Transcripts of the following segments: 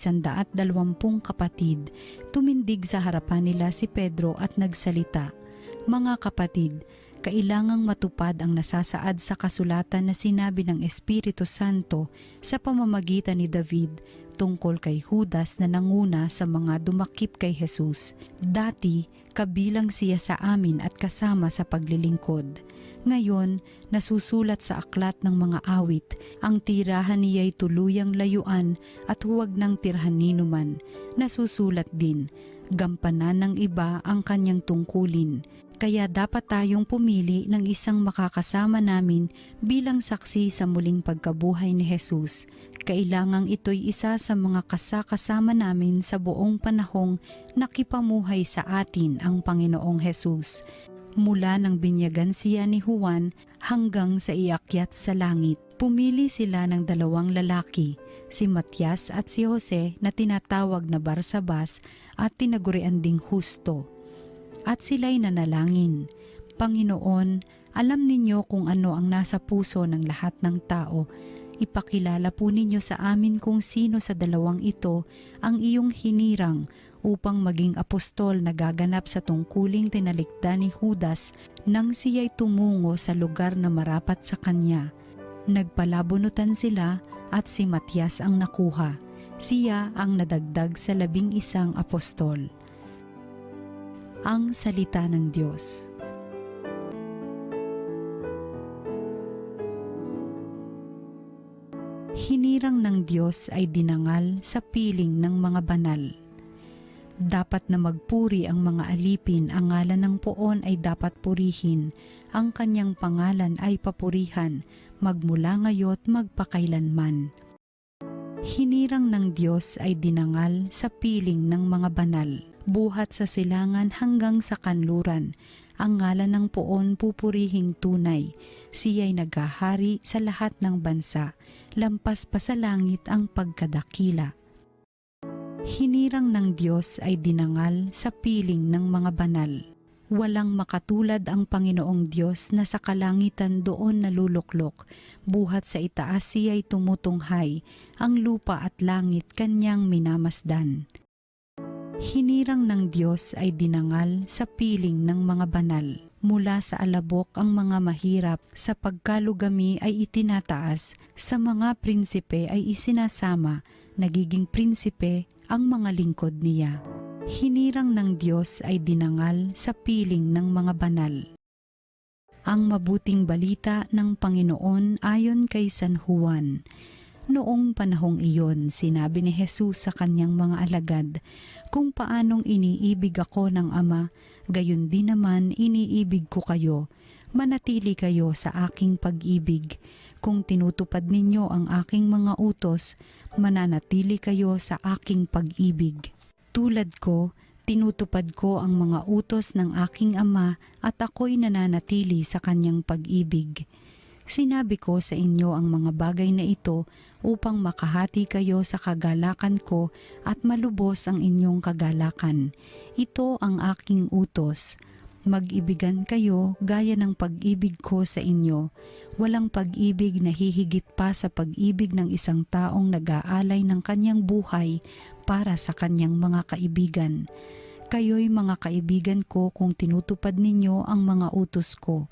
120 kapatid, tumindig sa harapan nila si Pedro at nagsalita, "Mga kapatid, kailangang matupad ang nasasaad sa kasulatan na sinabi ng Espiritu Santo sa pamamagitan ni David tungkol kay Judas na nanguna sa mga dumakip kay Jesus. Dati, kabilang siya sa amin at kasama sa paglilingkod. Ngayon, nasusulat sa aklat ng mga awit, ang tirahan niya'y tuluyang layuan at huwag ng tirhan ninuman. Nasusulat din, gampanan ng iba ang kanyang tungkulin. Kaya dapat tayong pumili ng isang makakasama namin bilang saksi sa muling pagkabuhay ni Jesus. Kailangang ito'y isa sa mga kasama namin sa buong panahong nakipamuhay sa atin ang Panginoong Jesus. Mula nang binyagan siya ni Juan hanggang sa iakyat sa langit. Pumili sila ng 2 lalaki, si Matias at si Jose na tinatawag na Barsabas at tinagurian ding Husto. At sila'y nanalangin, "Panginoon, alam ninyo kung ano ang nasa puso ng lahat ng tao. Ipakilala po ninyo sa amin kung sino sa 2 ito ang iyong hinirang upang maging apostol na gaganap sa tungkuling tinalikda ni Judas nang siya'y tumungo sa lugar na marapat sa kanya." Nagpalabunutan sila at si Matias ang nakuha. Siya ang nadagdag sa 11 apostol. Ang salita ng Diyos. Hinirang ng Diyos ay dinangal sa piling ng mga banal. Dapat na magpuri ang mga alipin, ang ngalan ng poon ay dapat purihin, ang kanyang pangalan ay papurihan, magmula ngayo't magpakailanman. Hinirang ng Diyos ay dinangal sa piling ng mga banal. Buhat sa silangan hanggang sa kanluran, ang ngalan ng poon pupurihing tunay. Siya'y naghahari sa lahat ng bansa, lampas pa sa langit ang pagkadakila. Hinirang ng Diyos ay dinangal sa piling ng mga banal. Walang makatulad ang Panginoong Diyos na sa kalangitan doon naluluklok. Buhat sa itaas siya'y tumutunghay, ang lupa at langit kanyang minamasdan. Hinirang ng Diyos ay dinangal sa piling ng mga banal. Mula sa alabok ang mga mahirap, sa pagkalugami ay itinataas, sa mga prinsipe ay isinasama, nagiging prinsipe ang mga lingkod niya. Hinirang ng Diyos ay dinangal sa piling ng mga banal. Ang mabuting balita ng Panginoon ayon kay San Juan. Noong panahong iyon, sinabi ni Jesus sa kanyang mga alagad, "Kung paanong iniibig ako ng Ama, gayon din naman iniibig ko kayo. Manatili kayo sa aking pag-ibig. Kung tinutupad ninyo ang aking mga utos, mananatili kayo sa aking pag-ibig. Tulad ko, tinutupad ko ang mga utos ng aking Ama at ako'y nananatili sa kanyang pag-ibig. Sinabi ko sa inyo ang mga bagay na ito upang makahati kayo sa kagalakan ko at malubos ang inyong kagalakan. Ito ang aking utos. Mag-ibigan kayo gaya ng pag-ibig ko sa inyo. Walang pag-ibig na hihigit pa sa pag-ibig ng isang taong nag-aalay ng kanyang buhay para sa kanyang mga kaibigan. Kayo'y mga kaibigan ko kung tinutupad ninyo ang mga utos ko.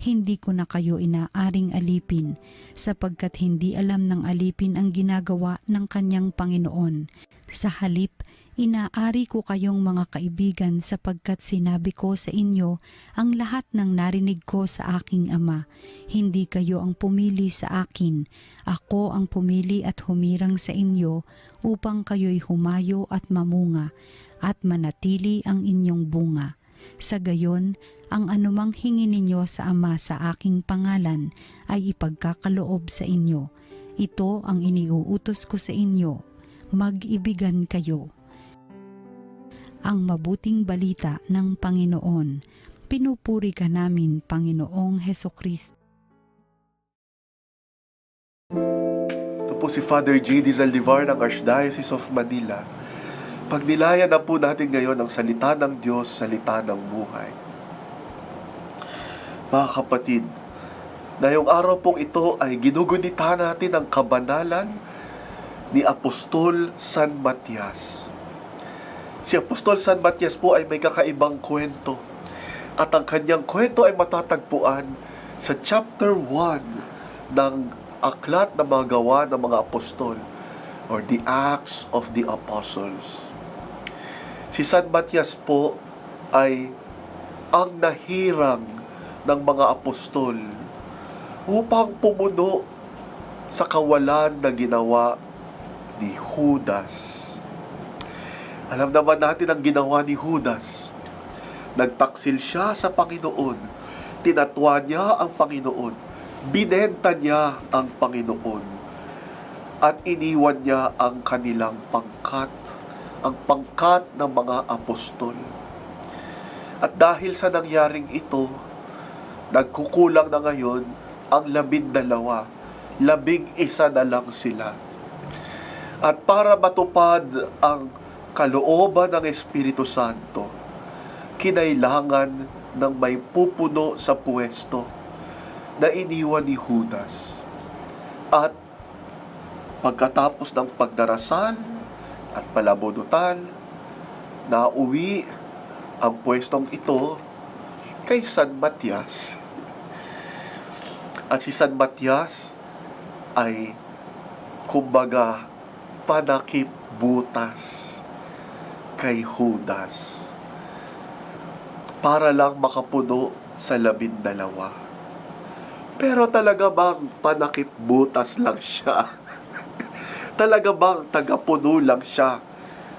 Hindi ko na kayo inaaring alipin, sapagkat hindi alam ng alipin ang ginagawa ng kanyang Panginoon. Sa halip, inaari ko kayong mga kaibigan sapagkat sinabi ko sa inyo ang lahat ng narinig ko sa aking Ama. Hindi kayo ang pumili sa akin, ako ang pumili at humirang sa inyo upang kayo'y humayo at mamunga at manatili ang inyong bunga. Sa gayon, ang anumang hingi ninyo sa Ama sa aking pangalan ay ipagkakaloob sa inyo. Ito ang iniuutos ko sa inyo, mag-ibigan kayo. Ang mabuting balita ng Panginoon. Pinupuri ka namin, Panginoong Hesukristo. Ito po si Father J.D. Zaldivar ng Archdiocese of Manila. Pagnilayan na po natin ngayon ang salita ng Diyos, salita ng buhay. Mga kapatid, na yung araw pong ito ay ginugunita natin ang kabanalan ni Apostol San Matias. Si Apostol San Matias po ay may kakaibang kwento. At ang kanyang kwento ay matatagpuan sa chapter 1 ng Aklat na mga Gawa ng mga Apostol, or the Acts of the Apostles. Si San Matias po ay ang nahirang ng mga apostol upang pumuno sa kawalan na ginawa ni Judas. Alam naman natin ang ginawa ni Judas. Nagtaksil siya sa Panginoon. Tinatwa niya ang Panginoon. Binenta niya ang Panginoon. At iniwan niya ang kanilang pangkat, ang pangkat ng mga apostol. At dahil sa nangyaring ito, nagkukulang na ngayon ang 12. 11 na lang sila. At para matupad ang kalooban ng Espiritu Santo, kinailangan ng may pupuno sa puwesto na iniwan ni Judas. At pagkatapos ng pagdarasal at palabunutan, nauwi ang pwestong ito kay San Matias. At si San Matias ay kumbaga panakip butas kay Judas para lang makapuno sa 12. Pero talaga bang panakip butas lang siya? Talaga bang tagapuno lang siya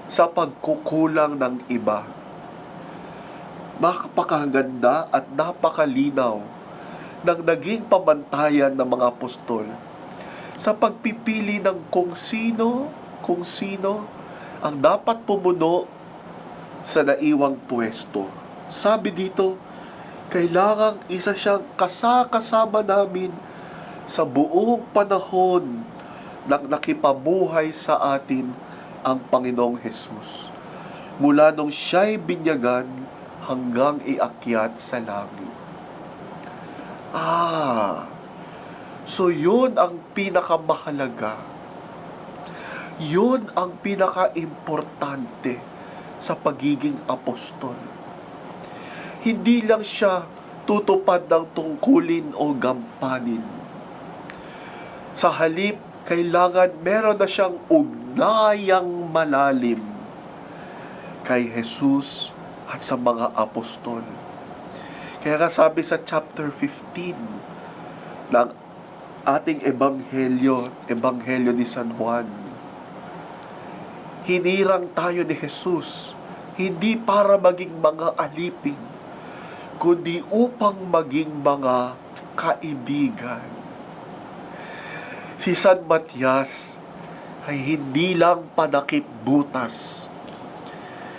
sa pagkukulang ng iba? Napakaganda at napakalinaw ng naging pamantayan ng mga apostol sa pagpipili ng kung sino ang dapat pumuno sa naiwang pwesto. Sabi dito, kailangang isa siyang kasama namin sa buong panahon nang nakipabuhay sa atin ang Panginoong Hesus. Mula nung siya'y binyagan hanggang iakyat sa langit. So yun ang pinakamahalaga. Yun ang pinaka-importante sa pagiging apostol. Hindi lang siya tutupad ng tungkulin o gampanin. Sa halip, kailangan meron na siyang ugnayang malalim kay Jesus at sa mga apostol. Kaya nga sabi sa chapter 15 ng ating ebanghelyo ni San Juan, hinirang tayo ni Jesus, hindi para maging mga alipin, kundi upang maging mga kaibigan. Si San Matias ay hindi lang panakip butas.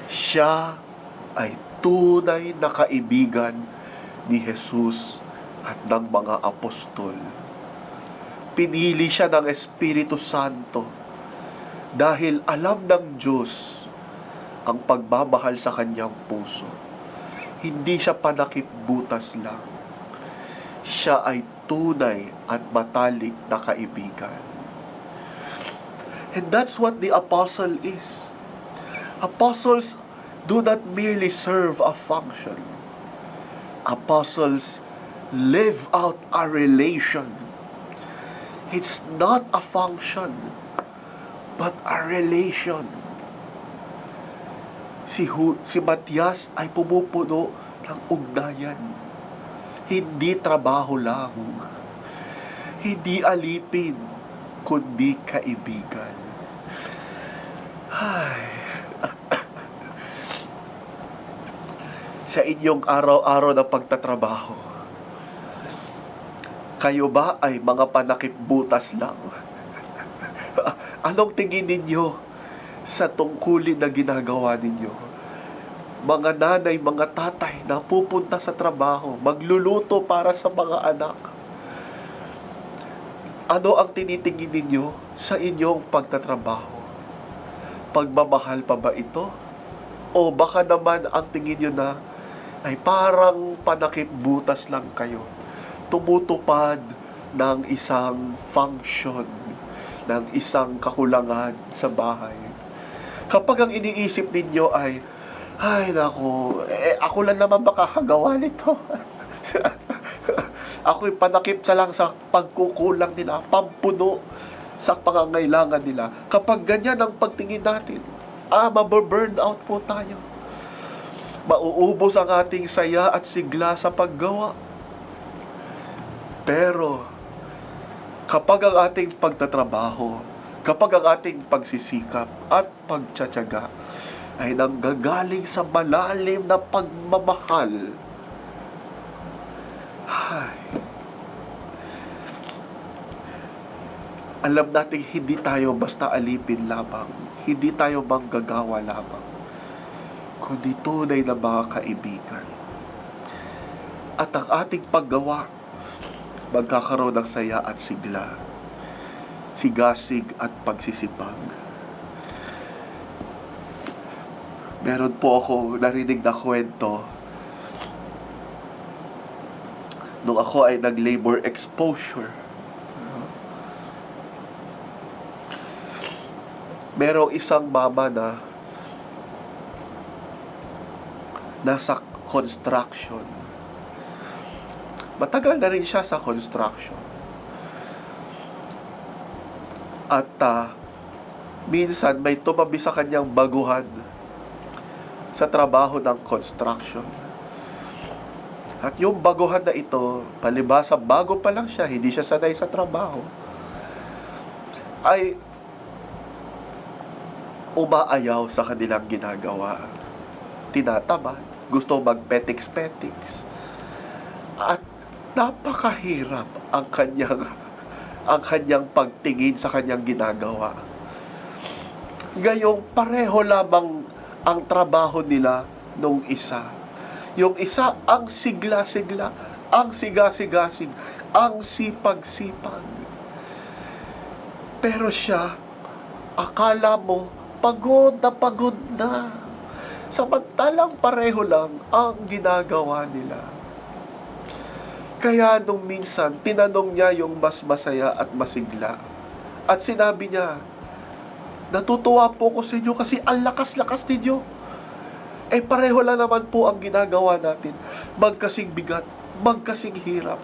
Siya ay tunay na kaibigan ni Jesus at ng mga apostol. Pinili siya ng Espiritu Santo dahil alam ng Diyos ang pagmamahal sa kanyang puso. Hindi siya panakip butas lang. Siya ay tunay at matalik na kaibigan. And that's what the apostle is. Apostles do not merely serve a function. Apostles live out a relation. It's not a function, but a relation. Si Matias ay pumupuno ng ugnayan. Hindi trabaho lang. Hindi alipin, kundi kaibigan. Sa inyong araw-araw na pagtatrabaho, kayo ba ay mga panakip butas lang? Anong tingin ninyo sa tungkulin na ginagawa ninyo? Mga nanay, mga tatay na pupunta sa trabaho, magluluto para sa mga anak. Ano ang tinitingin ninyo sa inyong pagtatrabaho? Pagmamahal pa ba ito? O baka naman ang tingin nyo na ay parang panakip butas lang kayo, tumutupad ng isang function ng isang kakulangan sa bahay. Kapag ang iniisip ninyo ay naku, ako lang naman makakagawa nito. Ako'y panakip lang sa pagkukulang nila, pampuno sa pangangailangan nila. Kapag ganyan ang pagtingin natin, mababurn out po tayo. Mauubos ang ating saya at sigla sa paggawa. Pero, kapag ang ating pagtatrabaho, kapag ang ating pagsisikap at pagtsatsaga ay nanggagaling sa malalim na pagmamahal, alam natin hindi tayo basta alipin lamang, hindi tayo manggagawa lamang, kundi tunay na mga kaibigan. At ang ating paggawa, magkakaroon ng saya at sigla, sigasig at pagsisipag. Meron po ako narinig na kwento nung ako ay nag-labor exposure. Merong isang mama na nasa construction. Matagal na rin siya sa construction. At minsan may tumabi sa kanyang baguhan sa trabaho ng construction. At yung baguhan na ito, palibhasa bago pa lang siya, hindi siya sanay sa trabaho, ay umaayaw sa kanilang ginagawa. Tinatamad, gusto mag-petiks-petiks. At napakahirap ang kanyang pagtingin sa kanyang ginagawa. Gayong pareho lamang ang trabaho nila nung isa. Yung isa ang sigla-sigla, ang siga-sigasig, ang sipag-sipag. Pero siya, akala mo, pagod na. Samantalang pareho lang ang ginagawa nila. Kaya nung minsan, tinanong niya yung mas masaya at masigla. At sinabi niya, natutuwa po ko sa inyo kasi ang lakas-lakas ninyo. Pareho lang naman po ang ginagawa natin. Magkasing bigat, magkasing hirap.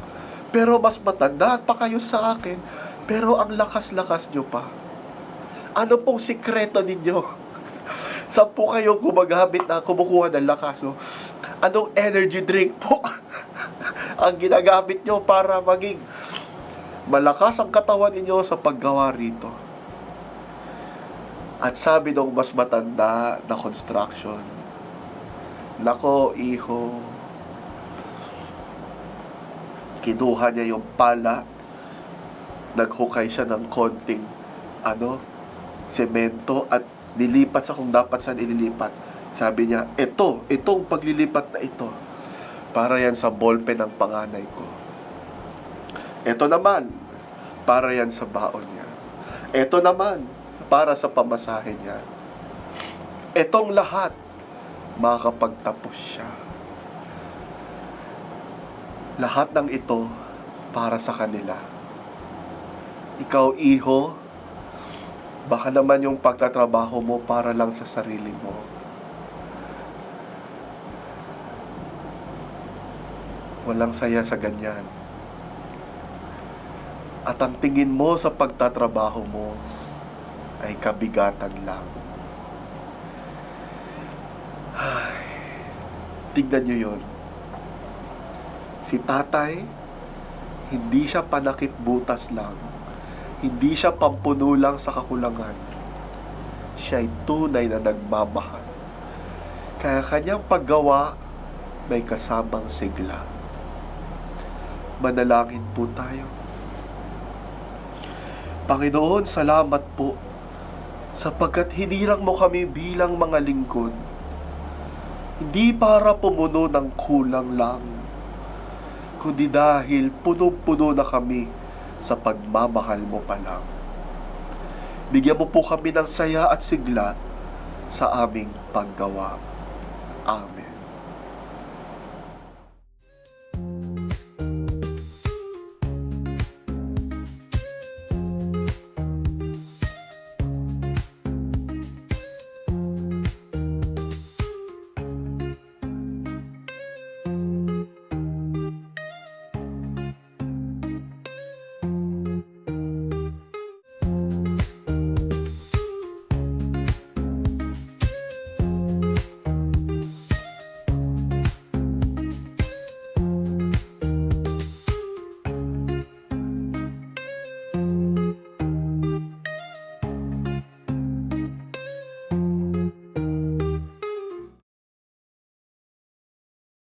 Pero mas matanda pa kayo sa akin, pero ang lakas-lakas nyo pa. Ano pong sikreto ninyo? Saan po kayo gumagamit na kumukuha ng lakas? No? Anong energy drink po ang ginagamit nyo para maging malakas ang katawan ninyo sa paggawa rito? At sabi nung mas matanda na construction, nako, iho, kinuha niya yung pala, naghukay siya ng konting semento at nilipat sa kung dapat saan ililipat. Sabi niya, itong paglilipat na ito, para yan sa ballpen ng panganay ko. Ito naman, para yan sa baon niya. Ito naman, para sa pamasahe niya. Itong lahat, makakapagtapos siya. Lahat ng ito, para sa kanila. Ikaw, iho, baka naman yung pagtatrabaho mo para lang sa sarili mo. Walang saya sa ganyan. At ang tingin mo sa pagtatrabaho mo ay kabigatan lang. Tignan nyo yun. Si tatay, hindi siya panakip butas lang. Hindi siya pampuno lang sa kakulangan. Siya ay tunay na nagmamahal. Kaya kanyang paggawa may kasamang sigla. Manalangin po tayo. Panginoon, salamat po sapagkat hinirang mo kami bilang mga lingkod. Hindi para pumuno ng kulang lang, kundi dahil puno-puno na kami sa pagmamahal mo pa lang. Bigyan mo po kami ng saya at sigla sa aming paggawa. Amen.